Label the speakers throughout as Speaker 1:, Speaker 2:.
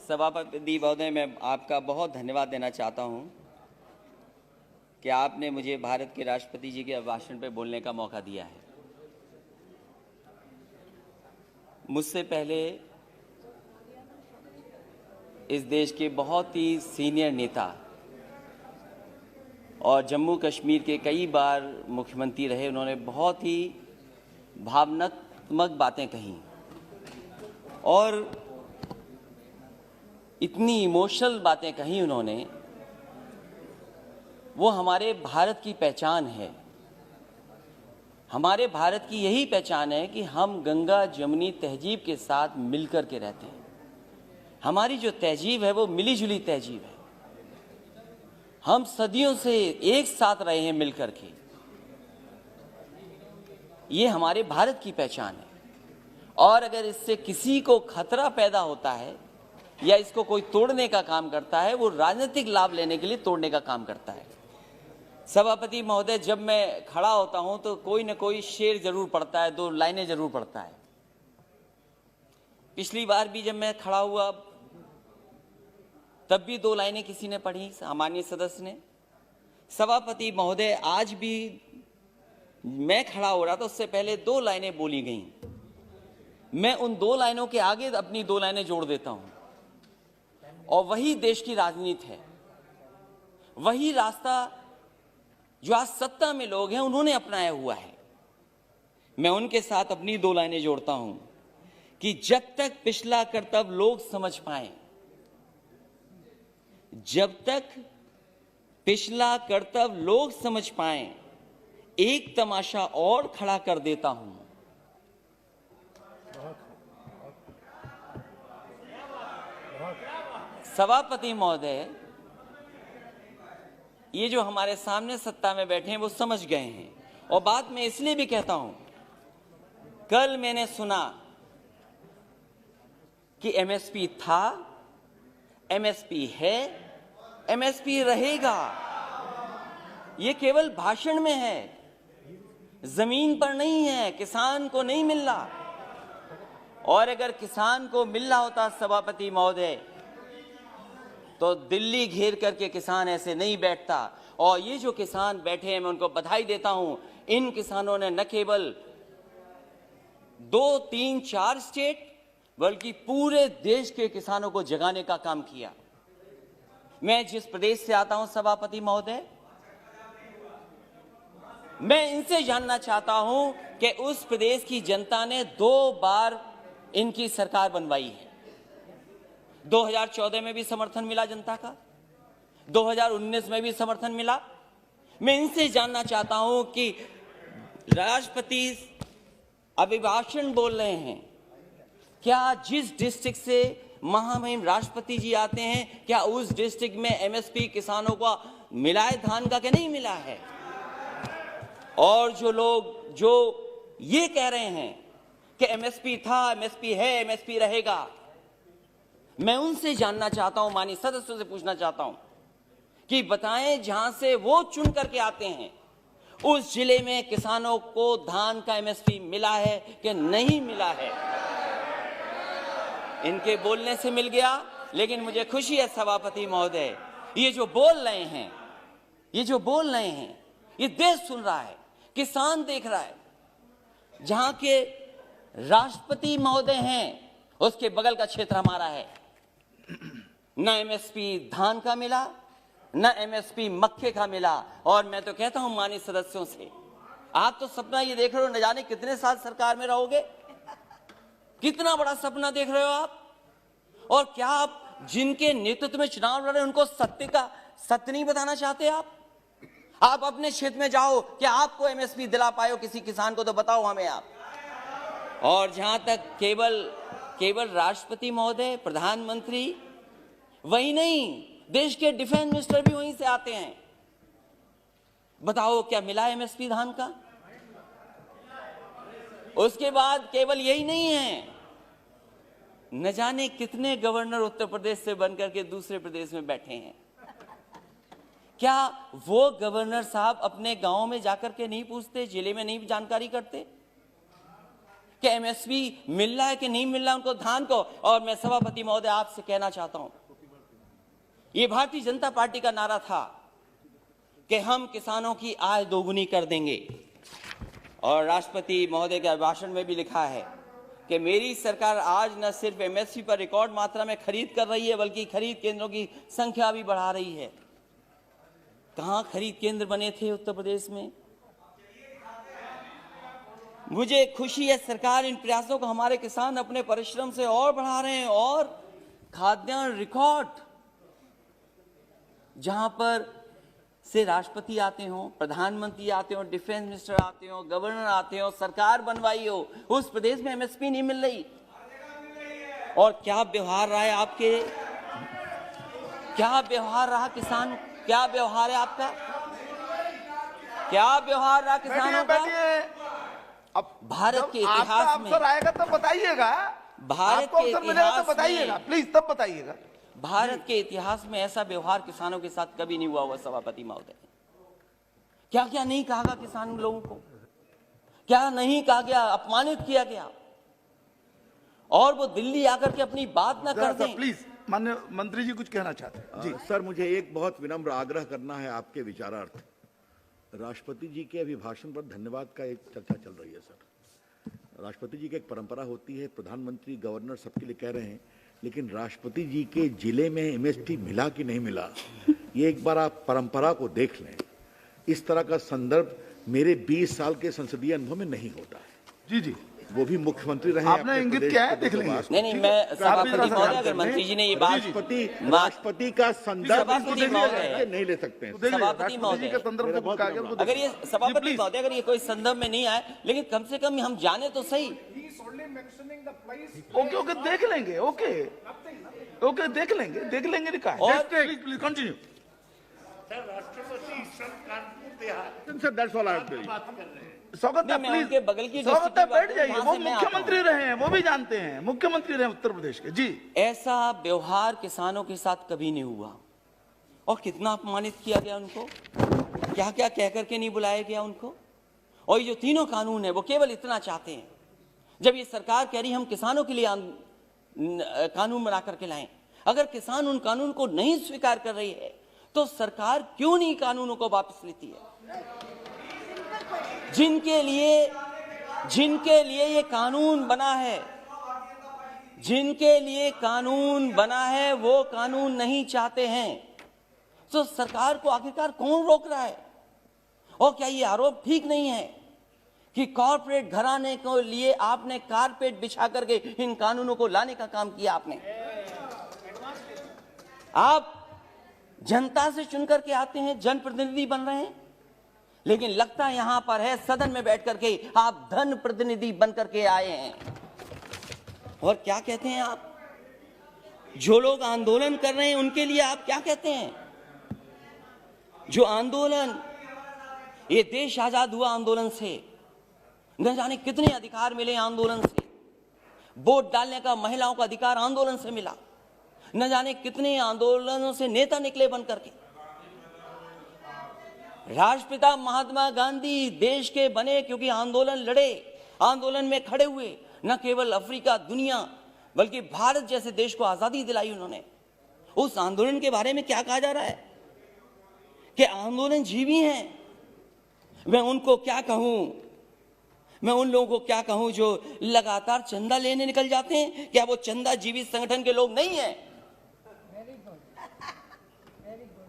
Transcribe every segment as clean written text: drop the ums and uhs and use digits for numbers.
Speaker 1: सभापति महोदय, मैं आपका बहुत धन्यवाद देना चाहता हूं कि आपने मुझे भारत के राष्ट्रपति जी के भाषण पर बोलने का मौका दिया है। मुझसे पहले इस देश के बहुत ही सीनियर नेता और जम्मू कश्मीर के कई बार मुख्यमंत्री रहे, उन्होंने बहुत ही भावनात्मक बातें कहीं और इतनी इमोशनल बातें कही उन्होंने। वो हमारे भारत की पहचान है। हमारे भारत की यही पहचान है कि हम गंगा जमुनी तहजीब के साथ मिलकर के रहते हैं। हमारी जो तहजीब है वो मिली जुली तहजीब है। हम सदियों से एक साथ रहे हैं मिलकर के। ये हमारे भारत की पहचान है। और अगर इससे किसी को खतरा पैदा होता है या इसको कोई तोड़ने का काम करता है, वो राजनीतिक लाभ लेने के लिए तोड़ने का काम करता है। सभापति महोदय, जब मैं खड़ा होता हूं तो कोई न कोई शेर जरूर पढ़ता है, 2 लाइनें जरूर पढ़ता है। पिछली बार भी जब मैं खड़ा हुआ तब भी 2 लाइनें किसी ने पढ़ी, सामान्य सदस्य ने। सभापति महोदय, आज भी मैं खड़ा हो रहा था, उससे पहले 2 लाइनें बोली गईं। मैं उन 2 लाइनों के आगे अपनी 2 लाइनें जोड़ देता हूं, और वही देश की राजनीति है। वही रास्ता जो आज सत्ता में लोग हैं उन्होंने अपनाया हुआ है। मैं उनके साथ अपनी 2 लाइनें जोड़ता हूं कि जब तक पिछला कर्तव्य लोग समझ पाए, जब तक पिछला कर्तव्य लोग समझ पाए, एक तमाशा और खड़ा कर देता हूं। सभापति महोदय, ये जो हमारे सामने सत्ता में बैठे हैं वो समझ गए हैं, और बात मैं इसलिए भी कहता हूं, कल मैंने सुना कि एमएसपी था, एमएसपी है, एमएसपी रहेगा। ये केवल भाषण में है, जमीन पर नहीं है, किसान को नहीं मिल रहा। और अगर किसान को मिल रहा होता सभापति महोदय, तो दिल्ली घेर करके किसान ऐसे नहीं बैठता। और ये जो किसान बैठे हैं, मैं उनको बधाई देता हूं। इन किसानों ने न केवल 2, 3, 4 स्टेट बल्कि पूरे देश के किसानों को जगाने का काम किया। मैं जिस प्रदेश से आता हूं सभापति महोदय, मैं इनसे जानना चाहता हूं कि उस प्रदेश की जनता ने 2 बार इनकी सरकार बनवाई है। 2014 में भी समर्थन मिला जनता का, 2019 में भी समर्थन मिला। मैं इनसे जानना चाहता हूं कि राष्ट्रपति अभिभाषण बोल रहे हैं, क्या जिस डिस्ट्रिक्ट से महामहिम राष्ट्रपति जी आते हैं, क्या उस डिस्ट्रिक्ट में एमएसपी किसानों को मिला है धान का कि नहीं मिला है? और जो लोग जो ये कह रहे हैं कि एमएसपी था, एमएसपी है, एमएसपी रहेगा, मैं उनसे जानना चाहता हूं, माननीय सदस्यों से पूछना चाहता हूं कि बताएं, जहां से वो चुन करके आते हैं, उस जिले में किसानों को धान का एमएसपी मिला है कि नहीं मिला है? इनके बोलने से मिल गया, लेकिन मुझे खुशी है सभापति महोदय, ये जो बोल रहे हैं, ये जो बोल रहे हैं, ये देश सुन रहा है, किसान देख रहा है। जहां के राष्ट्रपति महोदय हैं, उसके बगल का क्षेत्र हमारा है। न एमएसपी धान का मिला, न एमएसपी मक्के का मिला। और मैं तो कहता हूं माननीय सदस्यों से, आप तो सपना ये देख रहे हो, न जाने कितने साल सरकार में रहोगे, कितना बड़ा सपना देख रहे हो आप। और क्या आप जिनके नेतृत्व में चुनाव लड़ रहे हैं उनको सत्य नहीं बताना चाहते? आप अपने क्षेत्र में जाओ, क्या आपको एमएसपी दिला पाए हो किसी किसान को? तो बताओ हमें आप। और जहां तक केवल राष्ट्रपति महोदय, प्रधानमंत्री, वही नहीं, देश के डिफेंस मिनिस्टर भी वहीं से आते हैं। बताओ, क्या मिला एमएसपी धान का? उसके बाद केवल यही नहीं है, न जाने कितने गवर्नर उत्तर प्रदेश से बनकर के दूसरे प्रदेश में बैठे हैं। क्या वो गवर्नर साहब अपने गांव में जाकर के नहीं पूछते, जिले में नहीं जानकारी करते? कि एमएसपी मिल रहा है कि नहीं मिल रहा है उनको धान को। और मैं सभापति महोदय आपसे कहना चाहता हूं, ये भारतीय जनता पार्टी का नारा था कि हम किसानों की आय दोगुनी कर देंगे, और राष्ट्रपति महोदय के भाषण में भी लिखा है कि मेरी सरकार आज न सिर्फ एमएसपी पर रिकॉर्ड मात्रा में खरीद कर रही है, बल्कि खरीद केंद्रों की संख्या भी बढ़ा रही है। कहां खरीद केंद्र बने थे उत्तर प्रदेश में? मुझे खुशी है सरकार इन प्रयासों को, हमारे किसान अपने परिश्रम से और बढ़ा रहे हैं। और खाद्यान्न रिकॉर्ड, जहां पर से राष्ट्रपति आते हो, प्रधानमंत्री आते हो, डिफेंस मिनिस्टर आते हो, गवर्नर आते हो, सरकार बनवाई हो, उस प्रदेश में एमएसपी नहीं मिल रही। और क्या व्यवहार रहा है आपके, क्या व्यवहार रहा किसान, क्या व्यवहार है आपका, क्या व्यवहार रहा किसानों का?
Speaker 2: अब
Speaker 1: भारत के इतिहास में
Speaker 2: अवसर आएगा तब बताइएगा,
Speaker 1: भारत के इतिहास
Speaker 2: बताइएगा प्लीज, तब बताइएगा।
Speaker 1: भारत के इतिहास में ऐसा व्यवहार किसानों के साथ कभी नहीं हुआ हुआ सभापति महोदय। क्या क्या नहीं कहा गया किसान लोगों को, क्या नहीं कहा गया, अपमानित किया गया, और वो दिल्ली आकर के अपनी बात ना कर दें।
Speaker 2: प्लीज माननीय मंत्री जी कुछ कहना चाहते हैं जी।
Speaker 3: सर, मुझे एक बहुत विनम्र आग्रह करना है आपके विचारार्थ। राष्ट्रपति जी के अभिभाषण पर धन्यवाद का एक चर्चा चल रही है सर। राष्ट्रपति जी की एक परंपरा होती है, प्रधानमंत्री गवर्नर सबके लिए कह रहे हैं, लेकिन राष्ट्रपति जी के जिले में एमएसपी मिला कि नहीं मिला, ये एक बार आप परंपरा को देख लें। इस तरह का संदर्भ मेरे 20 साल के संसदीय अनुभव में नहीं होता है।
Speaker 2: जी जी,
Speaker 3: वो भी मुख्यमंत्री रहे,
Speaker 2: आपने इंगित किया है, देख लेंगे।
Speaker 1: नहीं, मैं सभापति महोदय, अगर मंत्री जी ने ये बात,
Speaker 3: राष्ट्रपति का संदर्भ नहीं ले सकते हैं।
Speaker 1: सभापति महोदय, अगर ये सभापति महोदय अगर ये कोई संदर्भ में नहीं आए, लेकिन कम से कम हम जाने तो सही।
Speaker 2: ओके ओके, देख लेंगे, ओके ओके, देख लेंगे लिखा है।
Speaker 1: और
Speaker 2: please continue sir, that's all I have to say. स्वागत है, प्लीज
Speaker 1: उनके बगल की
Speaker 2: स्वागत है, बैठ जाइए। वो मुख्यमंत्री रहे हैं, वो भी जानते हैं, मुख्यमंत्री रहे उत्तर प्रदेश के जी।
Speaker 1: ऐसा व्यवहार किसानों के साथ कभी नहीं हुआ, और कितना अपमानित किया गया उनको, क्या क्या कह करके नहीं बुलाया गया उनको। और ये जो तीनों कानून है वो केवल इतना चाहते हैं, जब ये सरकार कह रही हम किसानों के लिए कानून बना करके लाएं, अगर किसान उन कानून को नहीं स्वीकार कर रही है तो सरकार क्यों नहीं कानूनों को वापस लेती है? जिनके लिए ये कानून बना है, जिनके लिए कानून बना है, वो कानून नहीं चाहते हैं, तो सरकार को आखिरकार कौन रोक रहा है? और क्या ये आरोप ठीक नहीं है कि कॉर्पोरेट घराने को लिए आपने कारपेट बिछा करके इन कानूनों को लाने का काम किया? आपने, आप जनता से चुनकर के आते हैं, जनप्रतिनिधि बन रहे हैं, लेकिन लगता यहां पर है सदन में बैठ करके आप धन प्रतिनिधि बन करके आए हैं। और क्या कहते हैं आप? जो लोग आंदोलन कर रहे हैं उनके लिए आप क्या कहते हैं? जो आंदोलन, ये देश आजाद हुआ आंदोलन से, न जाने कितने अधिकार मिले आंदोलन से। वोट डालने का महिलाओं का अधिकार आंदोलन से मिला, न जाने कितने आंदोलनों से नेता निकले बन करके। राष्ट्रपिता महात्मा गांधी देश के बने क्योंकि आंदोलन लड़े, आंदोलन में खड़े हुए, न केवल अफ्रीका, दुनिया, बल्कि भारत जैसे देश को आजादी दिलाई उन्होंने। उस आंदोलन के बारे में क्या कहा जा रहा है कि आंदोलन जीवी हैं। मैं उनको क्या कहूं, मैं उन लोगों को क्या कहूं जो लगातार चंदा लेने निकल जाते हैं? क्या वो चंदा जीवी संगठन के लोग नहीं हैं?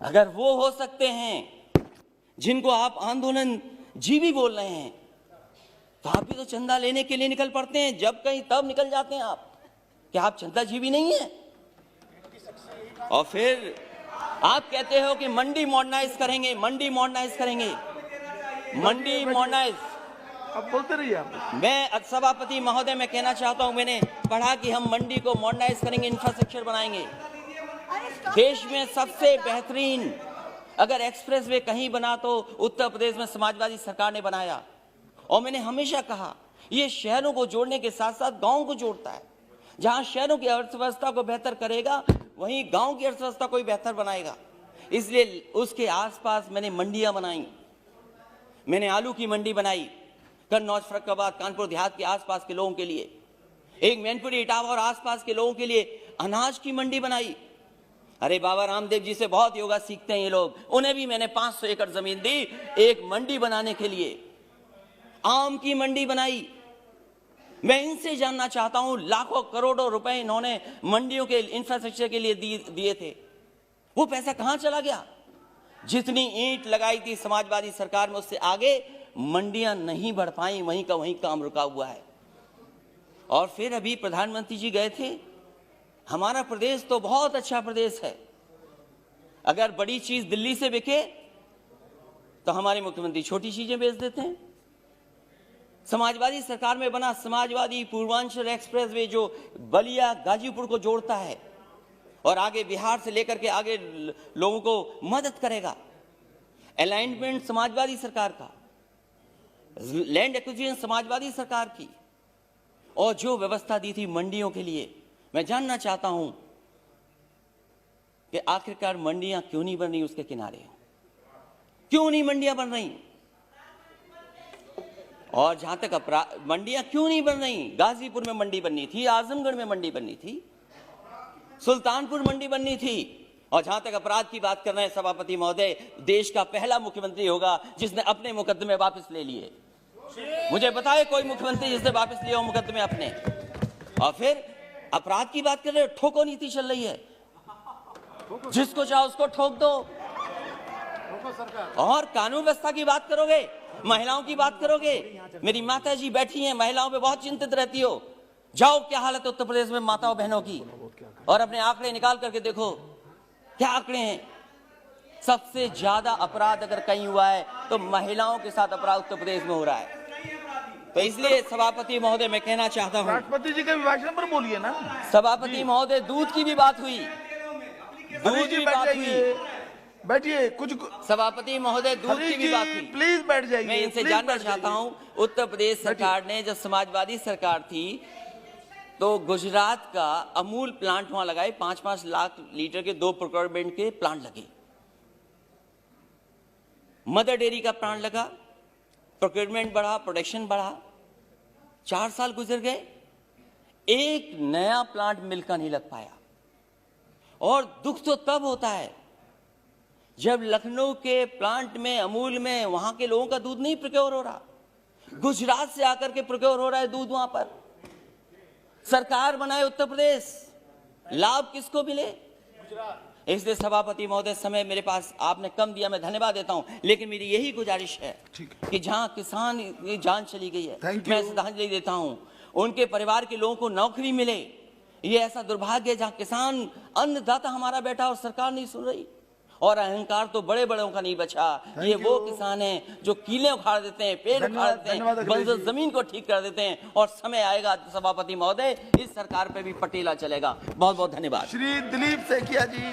Speaker 1: अगर वो हो सकते हैं जिनको आप आंदोलन जीवी बोल रहे हैं, तो आप भी तो चंदा लेने के लिए निकल पड़ते हैं, जब कहीं तब निकल जाते हैं आप। क्या आप चंदा जीवी नहीं है? और फिर आप कहते हो कि मंडी मॉडर्नाइज करेंगे, मंडी मॉडर्नाइज करेंगे, मंडी मॉडर्नाइज।
Speaker 2: अब बोलते रहिए आप।
Speaker 1: मैं सभापति महोदय मैं कहना चाहता हूं, मैंने पढ़ा कि हम मंडी को मॉडर्नाइज करेंगे, इंफ्रास्ट्रक्चर बनाएंगे। देश में सबसे बेहतरीन अगर एक्सप्रेस वे कहीं बना तो उत्तर प्रदेश में समाजवादी सरकार ने बनाया। और मैंने हमेशा कहा ये शहरों को जोड़ने के साथ साथ गांव को जोड़ता है। जहां शहरों की अर्थव्यवस्था को बेहतर करेगा, वहीं गांव की अर्थव्यवस्था को भी बेहतर बनाएगा। इसलिए उसके आसपास मैंने मंडियां बनाई। मैंने आलू की मंडी बनाई, कन्नौज, फर्रुखाबाद, कानपुर देहात के आसपास के लोगों के लिए, एक मैनपुरी, इटावा और आसपास के लोगों के लिए अनाज की मंडी बनाई। अरे बाबा रामदेव जी से बहुत योगा सीखते हैं ये लोग, उन्हें भी मैंने 500 एकड़ जमीन दी एक मंडी बनाने के लिए, आम की मंडी बनाई। मैं इनसे जानना चाहता हूं, लाखों करोड़ों रुपए इन्होंने मंडियों के इंफ्रास्ट्रक्चर के लिए दिए थे, वो पैसा कहां चला गया? जितनी ईंट लगाई थी समाजवादी सरकार में, उससे आगे मंडियां नहीं बढ़ पाई, वहीं का वहीं काम रुका हुआ है। और फिर अभी प्रधानमंत्री जी गए थे, हमारा प्रदेश तो बहुत अच्छा प्रदेश है, अगर बड़ी चीज दिल्ली से बिके तो हमारे मुख्यमंत्री छोटी चीजें बेच देते हैं। समाजवादी सरकार में बना समाजवादी पूर्वांचल एक्सप्रेसवे जो बलिया गाजीपुर को जोड़ता है और आगे बिहार से लेकर के आगे लोगों को मदद करेगा, अलाइनमेंट समाजवादी सरकार का, लैंड एक्विजिशन समाजवादी सरकार की, और जो व्यवस्था दी थी मंडियों के लिए। मैं जानना चाहता हूं कि आखिरकार मंडियां क्यों नहीं बन रही उसके किनारे, क्यों नहीं मंडियां बन रही? और जहां तक मंडियां क्यों नहीं बन रही, गाजीपुर में मंडी बननी थी, आजमगढ़ में मंडी बननी थी, सुल्तानपुर मंडी बननी थी। और जहां तक अपराध की बात कर रहे हैं सभापति महोदय, देश का पहला मुख्यमंत्री होगा जिसने अपने मुकदमे वापस ले लिए। मुझे बताए कोई मुख्यमंत्री जिसने वापस लिए हो मुकदमे अपने। और फिर अपराध की बात कर रहे हो, ठोको नीति चल रही है, जिसको चाहो उसको ठोक दो। और कानून व्यवस्था की बात करोगे, महिलाओं की बात करोगे, मेरी माता जी बैठी हैं, महिलाओं पे बहुत चिंतित रहती हो। जाओ क्या हालत है उत्तर प्रदेश में माताओं बहनों की, और अपने आंकड़े निकाल करके देखो क्या आंकड़े हैं। सबसे ज्यादा अपराध अगर कहीं हुआ है तो महिलाओं के साथ अपराध उत्तर प्रदेश में हो रहा है। तो इसलिए सभापति महोदय मैं कहना चाहता हूं,
Speaker 2: राष्ट्रपति जी के अभिभाषण पर बोलिए ना।
Speaker 1: सभापति महोदय, दूध की भी बात हुई, दूध की बात हुई,
Speaker 2: बैठिए। कुछ
Speaker 1: सभापति महोदय, दूध की भी बात हुई,
Speaker 2: प्लीज बैठ जाइए।
Speaker 1: मैं इनसे जानना चाहता हूं, उत्तर प्रदेश सरकार ने जब समाजवादी सरकार थी तो गुजरात का अमूल प्लांट वहां लगाए, 5-5 लाख लीटर के 2 प्रोक्योरमेंट के प्लांट लगे। मदर डेयरी का प्लांट लगा, प्रोक्योरमेंट बढ़ा, प्रोडक्शन बढ़ा। 4 साल गुजर गए, एक नया प्लांट मिल का नहीं लग पाया। और दुख तो तब होता है जब लखनऊ के प्लांट में, अमूल में, वहां के लोगों का दूध नहीं प्रोक्योर हो रहा, गुजरात से आकर के प्रोक्योर हो रहा है दूध। वहां पर सरकार बनाए उत्तर प्रदेश, लाभ किसको मिले? इसलिए सभापति महोदय, समय मेरे पास आपने कम दिया, मैं धन्यवाद देता हूं, लेकिन मेरी यही गुजारिश है कि जहां किसान की जान चली गई है, मैं श्रद्धांजलि देता हूं, उनके परिवार के लोगों को नौकरी मिले। ये ऐसा दुर्भाग्य है जहां किसान अन्नदाता हमारा बैठा और सरकार नहीं सुन रही। और अहंकार तो बड़े बड़ों का नहीं बचा। ये वो किसान हैं जो कीले उखाड़ देते हैं, पेड़ उखाड़ देते हैं, बंजर जमीन को ठीक कर देते हैं। और समय आएगा सभापति महोदय, इस सरकार पे भी पटेला चलेगा। बहुत बहुत धन्यवाद।
Speaker 2: श्री दिलीप सैकिया जी।